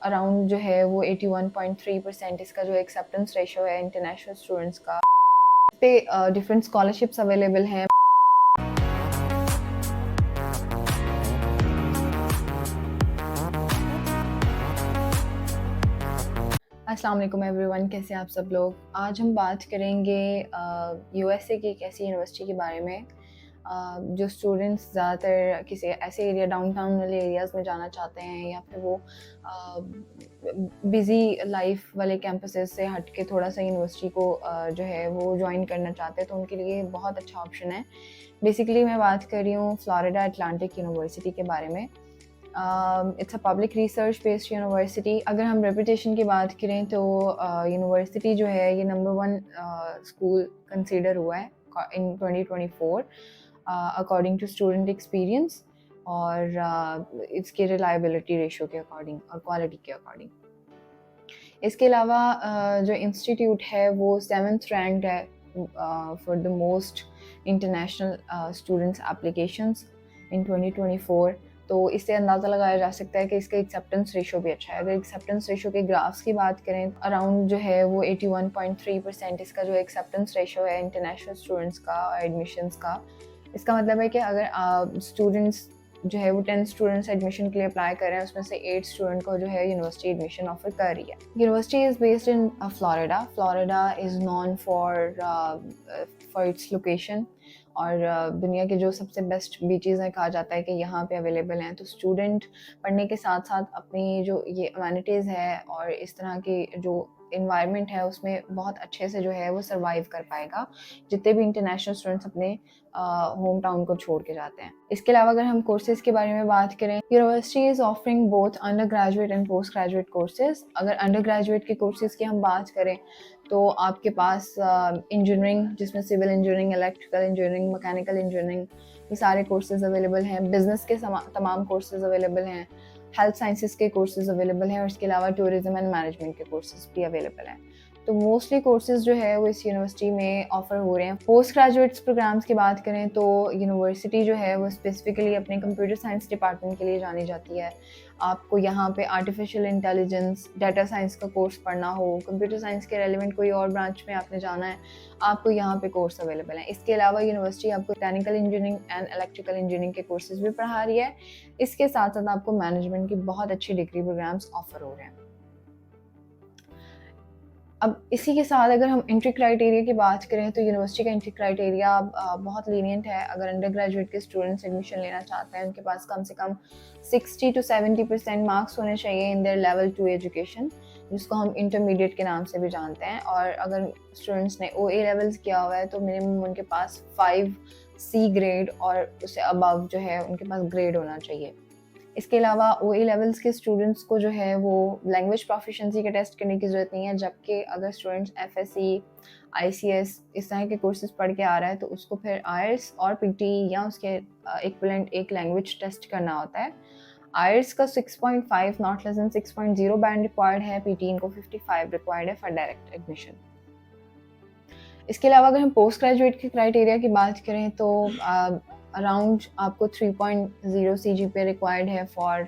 Around जो है वो 81.3% इसका जो एक्सेप्टेंस रेशो है इंटरनेशनल स्टूडेंट्स का। इस पे डिफरेंट स्कॉलरशिप्स अवेलेबल हैं। अस्सलाम वालेकुम एवरीवन, कैसे आप सब लोग। आज हम बात करेंगे यूएसए की एक ऐसी यूनिवर्सिटी के बारे में जो स्टूडेंट्स ज़्यादातर किसी ऐसे एरिया डाउनटाउन वाले एरियाज़ में जाना चाहते हैं या फिर वो बिज़ी लाइफ वाले कैंपसेस से हट के थोड़ा सा यूनिवर्सिटी को जो है वो ज्वाइन करना चाहते हैं, तो उनके लिए बहुत अच्छा ऑप्शन है। बेसिकली मैं बात कर रही हूँ फ्लोरिडा अटलांटिक यूनिवर्सिटी के बारे में। It's a public research based university. अगर हम रेपुटेशन की बात करें तो यूनिवर्सिटी जो है ये नंबर 1 स्कूल कंसीडर हुआ है इन 2024 अकॉर्डिंग टू स्टूडेंट एक्सपीरियंस और इसके रिलायबिलिटी रेशो के अकॉर्डिंग और क्वालिटी के अकॉर्डिंग। इसके अलावा जो इंस्टीट्यूट है वो 7th रैंक्ड है for the most international students applications in 2024। तो इससे अंदाज़ा लगाया जा सकता है कि इसका एक्सेप्टेंस रेशो भी अच्छा है। अगर एक्सेप्टेंस रेशो के ग्राफ्स की बात करें, अराउंड जो है वो 81.3% इसका जो एक्सेप्टेंस रेशो है इंटरनेशनल स्टूडेंट्स का और एडमिशन्स का। इसका मतलब है कि अगर स्टूडेंट्स जो है वो 10 स्टूडेंट्स एडमिशन के लिए अप्लाई कर रहे हैं, उसमें से 8 स्टूडेंट को जो है यूनिवर्सिटी एडमिशन ऑफर कर रही है। University is based in Florida. Florida is non for its location और दुनिया के जो सबसे बेस्ट बीचेज़ हैं कहा जाता है कि यहाँ पे अवेलेबल हैं। तो स्टूडेंट पढ़ने के साथ साथ अपनी जो ये अमेनिटीज़ है और इस तरह की जो इन्वायरमेंट है उसमें बहुत अच्छे से जो है वो सर्वाइव कर पाएगा, जितने भी इंटरनेशनल स्टूडेंट्स अपने होम टाउन को छोड़ के जाते हैं। इसके अलावा अगर हम कोर्सेज के बारे में बात करें, university is offering both undergraduate and postgraduate courses. अगर अंडर ग्रेजुएट के कोर्सेज की हम बात करें तो आपके पास इंजीनियरिंग, जिसमें civil engineering, electrical engineering, mechanical engineering, ये सारे कोर्सेज अवेलेबल हैं। बिजनेस के तमाम कोर्सेज अवेलेबल हैं। हेल्थ साइंसेस के कोर्सेज अवेलेबल हैं और इसके अलावा टूरिज्म एंड मैनेजमेंट के कोर्सेज भी अवेलेबल हैं। तो मोस्टली कोर्सेज जो है वो इस यूनिवर्सिटी में ऑफर हो रहे हैं। पोस्ट ग्रेजुएट्स प्रोग्राम्स की बात करें तो यूनिवर्सिटी जो है वो स्पेसिफिकली अपने कंप्यूटर साइंस डिपार्टमेंट के लिए जानी जाती है। आपको यहाँ पे आर्टिफिशियल इंटेलिजेंस, डाटा साइंस का कोर्स पढ़ना हो, कंप्यूटर साइंस के रेलिवेंट कोई और ब्रांच में आपने जाना है, आपको यहाँ पे कोर्स अवेलेबल है। इसके अलावा यूनिवर्सिटी आपको mechanical engineering and electrical engineering के कोर्सेज भी पढ़ा रही है। इसके साथ साथ आपको मैनेजमेंट की बहुत अच्छी डिग्री प्रोग्राम्स ऑफर हो रहे हैं। अब इसी के साथ अगर हम एंट्री क्राइटेरिया की बात करें तो यूनिवर्सिटी का एंट्री क्राइटेरिया बहुत लीनियंट है। अगर अंडर ग्रेजुएट के स्टूडेंट्स एडमिशन लेना चाहते हैं, उनके पास कम से कम 60 to 70% मार्क्स होने चाहिए इन देयर लेवल 2 एजुकेशन, जिसको हम इंटरमीडिएट के नाम से भी जानते हैं। और अगर स्टूडेंट्स ने OA लेवल्स किया हुआ है तो मिनिमम उनके पास 5C ग्रेड और उससे अबव जो है उनके पास ग्रेड होना चाहिए। इसके अलावा OA लेवल्स के स्टूडेंट्स को जो है वो लैंग्वेज प्रोफिशिएंसी का टेस्ट करने की ज़रूरत नहीं है, जबकि अगर स्टूडेंट्स FSC, ICS इस तरह के कोर्सेज पढ़ के आ रहा है तो उसको फिर IELTS और PT या उसके इक्विवेलेंट एक लैंग्वेज टेस्ट करना होता है। IELTS का 6.5 not less than 6.0 band required है, PT इनको 55 रिक्वायर्ड है फॉर डायरेक्ट एडमिशन। इसके अलावा अगर हम पोस्ट ग्रेजुएट के क्राइटेरिया की बात करें तो अराउंड आपको 3.0 CGPA रिक्वायर्ड है for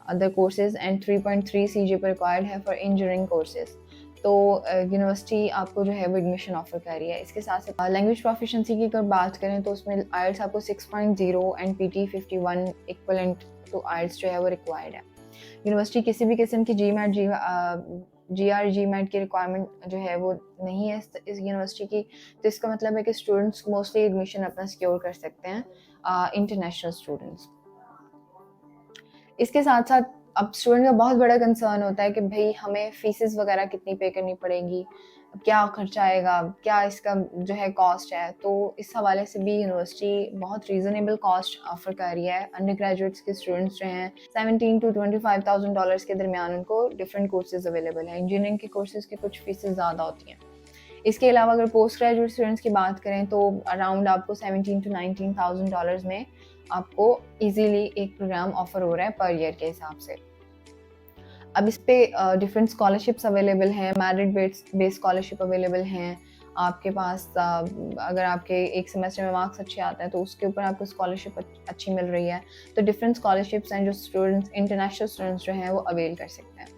other courses and 3.3 CGPA required है फॉर इंजीनियरिंग कोर्सेज। तो यूनिवर्सिटी आपको जो है वो एडमिशन ऑफर कर रही है। इसके साथ साथ लैंग्वेज प्रोफिशिएंसी की अगर बात करें तो उसमें IELTS आपको 6.0 and PT 51 equivalent to IELTS जो है वो रिक्वायर्ड है। यूनिवर्सिटी किसी भी किस्म की GR GMAT की रिक्वायरमेंट जो है वो नहीं है इस यूनिवर्सिटी की। तो इसका मतलब है कि स्टूडेंट्स मोस्टली एडमिशन अपना सिक्योर कर सकते हैं, इंटरनेशनल स्टूडेंट्स। इसके साथ साथ अब स्टूडेंट का बहुत बड़ा कंसर्न होता है कि भाई हमें फीसेस वगैरह कितनी पे करनी पड़ेगी, क्या खर्चा आएगा, क्या इसका जो है कॉस्ट है। तो इस हवाले से भी यूनिवर्सिटी बहुत रीज़नेबल कॉस्ट ऑफर कर रही है। अंडर ग्रेजुएट्स के स्टूडेंट्स जो हैं 17 to 25,000 डॉलर्स के दरमियान उनको डिफरेंट कोर्सेज अवेलेबल हैं। इंजीनियरिंग के कोर्सेज की कुछ फीसेस ज़्यादा होती हैं। इसके अलावा अगर पोस्ट ग्रेजुएट स्टूडेंट्स की बात करें तो अराउंड आपको 17 to 19,000 डॉलर्स में आपको इजीली एक प्रोग्राम ऑफर हो रहा है पर ईयर के हिसाब से। अब इस पे डिफरेंट स्कॉलरशिप्स अवेलेबल हैं, मेरिट बेस्ड स्कॉलरशिप अवेलेबल हैं, आपके पास अगर आपके एक सेमेस्टर में मार्क्स अच्छे आते हैं तो उसके ऊपर आपको स्कॉलरशिप अच्छी मिल रही है। तो डिफरेंट स्कॉलरशिप्स हैं जो स्टूडेंट्स, इंटरनेशनल स्टूडेंट्स जो हैं वो अवेल कर सकते हैं।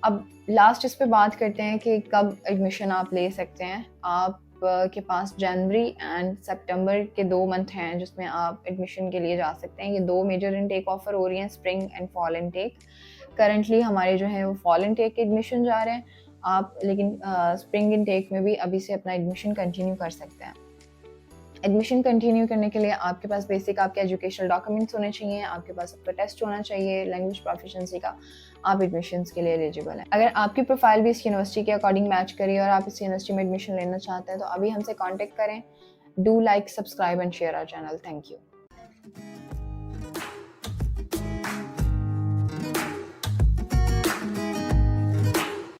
अब लास्ट इस पे बात करते हैं कि कब एडमिशन आप ले सकते हैं। आप के पास जनवरी एंड सितंबर के 2 मंथ हैं जिसमें आप एडमिशन के लिए जा सकते हैं। ये 2 मेजर इनटेक ऑफर हो रही हैं, spring and fall intake. Currently हमारे जो है वो फॉल इनटेक के एडमिशन जा रहे हैं। आप लेकिन स्प्रिंग इनटेक में भी अभी से अपना एडमिशन कंटिन्यू कर सकते हैं। एडमिशन कंटिन्यू करने के लिए आपके पास बेसिक आपके एजुकेशनल डॉक्यूमेंट्स होने चाहिए, आपके पास आपका टेस्ट होना चाहिए लैंग्वेज प्रोफिशिएंसी का, आप एडमिशन्स के लिए एलिजिबल हैं। अगर आपकी प्रोफाइल भी इस यूनिवर्सिटी के अकॉर्डिंग मैच करिए और आप इस यूनिवर्सिटी में एडमिशन लेना चाहते हैं तो अभी हमसे कॉन्टेक्ट करें। Do like, subscribe and share our channel. Thank you.